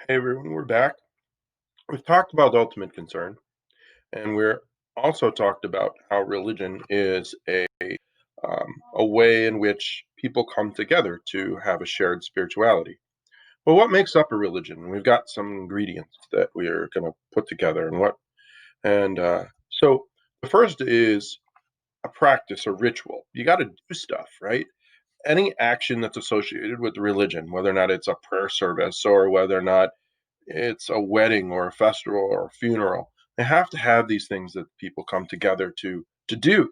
Hey everyone, we're back. We've talked about ultimate concern, and we're also talked about how religion is a way in which people come together to have a shared spirituality. But what makes up a religion? We've got some ingredients that we're going to put together, and so the first is a practice, a ritual. You got to do stuff, right? Any action that's associated with religion, whether or not it's a prayer service or whether or not it's a wedding or a festival or a funeral. They have to have these things that people come together to do.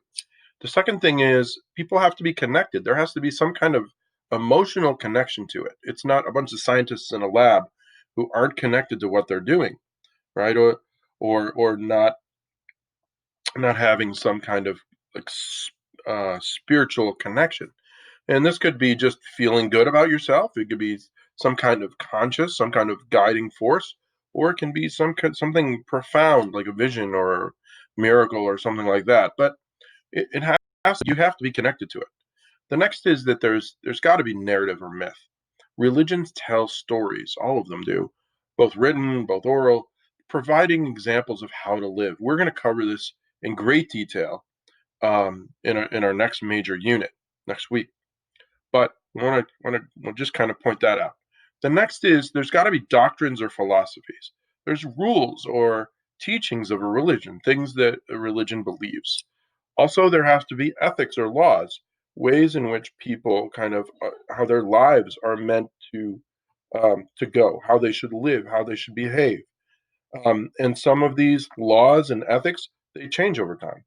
The second thing is people have to be connected. There has to be some kind of emotional connection to it. It's not a bunch of scientists in a lab who aren't connected to what they're doing, right? Or not having some kind of like spiritual connection. And this could be just feeling good about yourself. It could be some kind of conscious, some kind of guiding force, or it can be something profound like a vision or a miracle or something like that. But it has you have to be connected to it. The next is that there's got to be narrative or myth. Religions tell stories, all of them do, both written, both oral, providing examples of how to live. We're going to cover this in great detail in our next major unit next week. But I want to just kind of point that out. The next is there's got to be doctrines or philosophies. There's rules or teachings of a religion, things that a religion believes. Also, there has to be ethics or laws, ways in which people kind of how their lives are meant to go, how they should live, how they should behave. And some of these laws and ethics they change over time.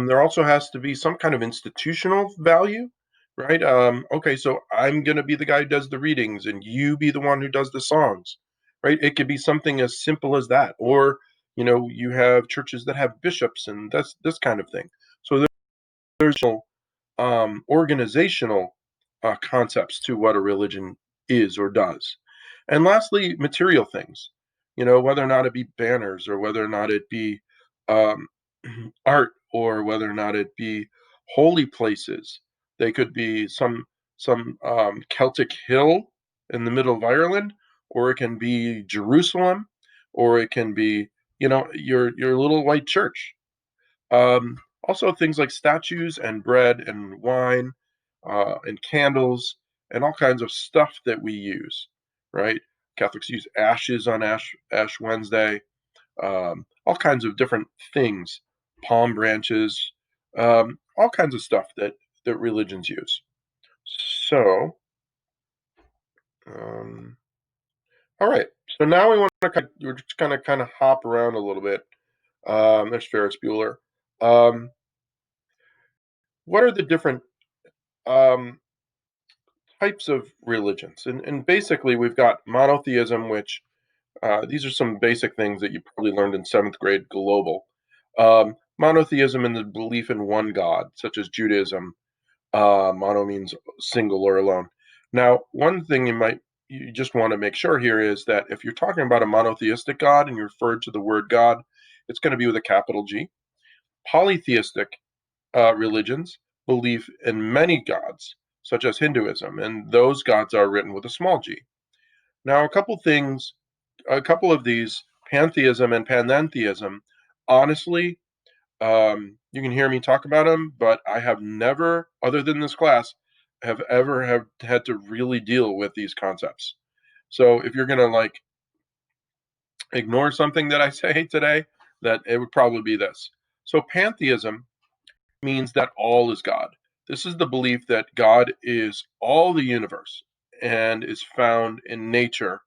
There also has to be some kind of institutional value, right? Okay, so I'm going to be the guy who does the readings and you be the one who does the songs, right? It could be something as simple as that. Or, you have churches that have bishops and that's this kind of thing. So there's organizational concepts to what a religion is or does. And lastly, material things, whether or not it be banners or whether or not it be um, art or whether or not it be holy places. They could be some Celtic hill in the middle of Ireland, or it can be Jerusalem, or it can be your little white church. Also, things like statues and bread and wine and candles and all kinds of stuff that we use, right? Catholics use ashes on Ash Wednesday, all kinds of different things, palm branches, all kinds of stuff that religions use. So, um, all right. So now we want to we're just gonna kind of hop around a little bit. There's Ferris Bueller. Um, what are the different um, types of religions? And basically, we've got monotheism, which these are some basic things that you probably learned in seventh grade global. Monotheism and the belief in one God, such as Judaism. Mono means single or alone. Now, one thing you just want to make sure here is that if you're talking about a monotheistic God and you refer to the word God, it's going to be with a capital G. Polytheistic religions believe in many gods, such as Hinduism, and those gods are written with a small g. Now, a couple of these, pantheism and panentheism, honestly, you can hear me talk about them, but I have never, other than this class, have ever have had to really deal with these concepts. So if you're gonna like ignore something that I say today, that it would probably be this. So pantheism means that all is God. This is the belief that God is all the universe and is found in nature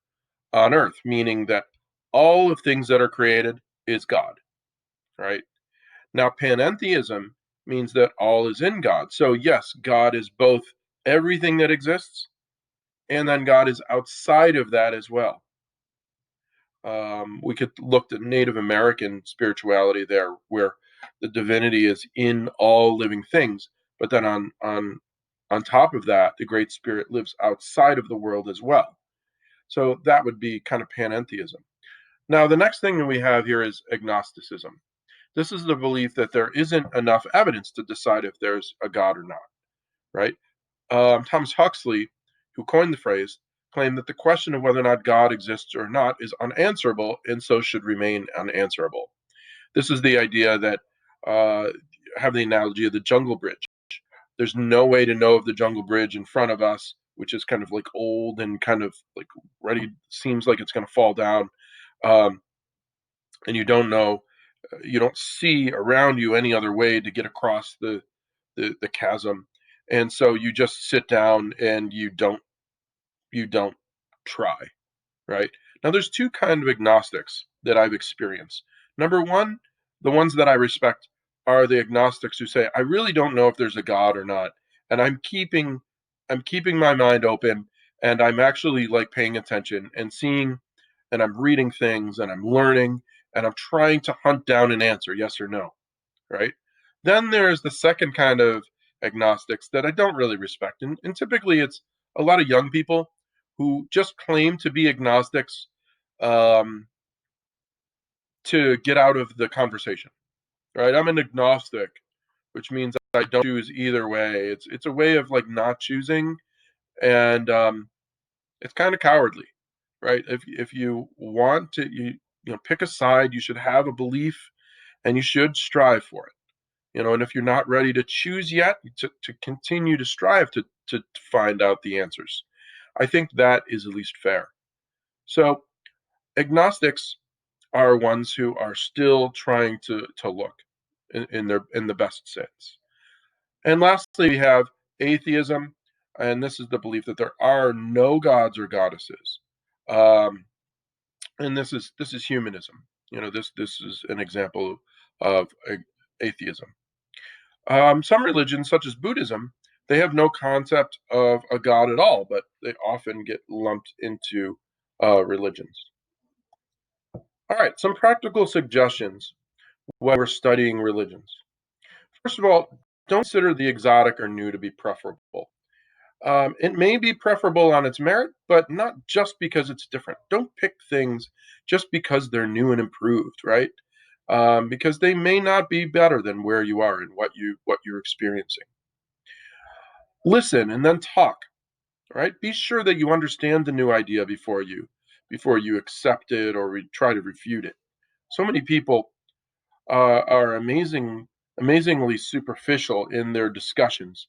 on earth, meaning that all of things that are created is God, right? Now, panentheism means that all is in God. So, yes, God is both everything that exists, and then God is outside of that as well. We could look at Native American spirituality there, where the divinity is in all living things, but then on top of that, the Great Spirit lives outside of the world as well. So that would be kind of panentheism. Now, the next thing that we have here is agnosticism. This is the belief that there isn't enough evidence to decide if there's a God or not, right? Thomas Huxley, who coined the phrase, claim that the question of whether or not God exists or not is unanswerable and so should remain unanswerable. This is the idea that uh, have the analogy of the jungle bridge. There's no way to know if the jungle bridge in front of us, which is kind of like old and kind of like ready, seems like it's going to fall down, um, and you don't know, you don't see around you any other way to get across the chasm, and so you just sit down and you don't try. Right? Now, there's two kind of agnostics that I've experienced. Number one, the ones that I respect are the agnostics who say, I really don't know if there's a God or not, and I'm keeping my mind open, and I'm actually like paying attention and seeing, and I'm reading things, and I'm learning, and I'm trying to hunt down an answer, yes or no, right? Then there's the second kind of agnostics that I don't really respect, and typically it's a lot of young people who just claim to be agnostics um, to get out of the conversation. Right? I'm an agnostic, which means I don't choose either way. It's a way of like not choosing, and it's kind of cowardly, right? If you want to, pick a side. You should have a belief, and you should strive for it. And if you're not ready to choose yet, to continue to strive to find out the answers. I think that is at least fair. So agnostics are ones who are still trying to look in the best sense. And lastly, we have atheism, and this is the belief that there are no gods or goddesses. Um, and this is humanism. This is an example of atheism. Some religions, such as Buddhism, they have no concept of a god at all, but they often get lumped into religions. All right, some practical suggestions when we're studying religions. First of all, don't consider the exotic or new to be preferable. It may be preferable on its merit, but not just because it's different. Don't pick things just because they're new and improved, right? Because they may not be better than where you are and what you're experiencing. Listen and then talk, right? Be sure that you understand the new idea before you accept it or try to refute it. So many people are amazingly superficial in their discussions,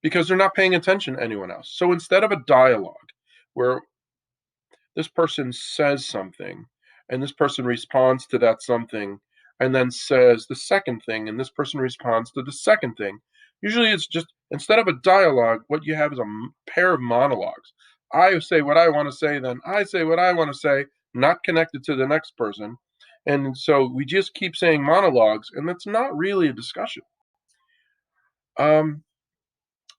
because they're not paying attention to anyone else. So instead of a dialogue where this person says something and this person responds to that something and then says the second thing and this person responds to the second thing, usually it's just instead of a dialogue, what you have is a pair of monologues. I say what I want to say, then I say what I want to say, not connected to the next person. And so we just keep saying monologues, and that's not really a discussion. Um,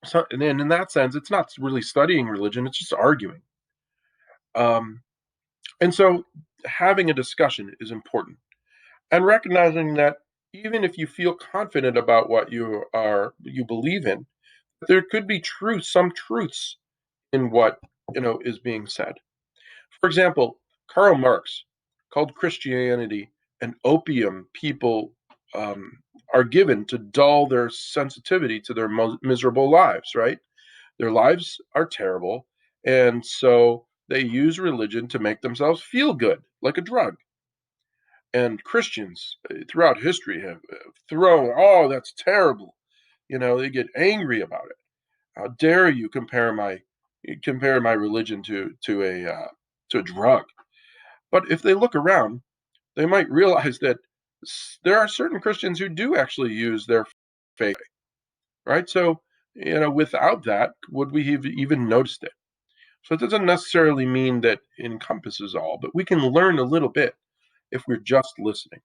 so, and then in that sense, it's not really studying religion; it's just arguing. Um, and so, having a discussion is important, and recognizing that even if you feel confident about what you believe in, there could be some truths in what is being said. For example, Karl Marx called Christianity an opium people um, are given to dull their sensitivity to their miserable lives. Right? Their lives are terrible, and so they use religion to make themselves feel good, like a drug. And Christians throughout history have thrown, oh, that's terrible. They get angry about it. How dare you compare my religion to a drug? But if they look around, they might realize that there are certain Christians who do actually use their faith, right? So, without that, would we have even noticed it? So it doesn't necessarily mean that it encompasses all, but we can learn a little bit if we're just listening.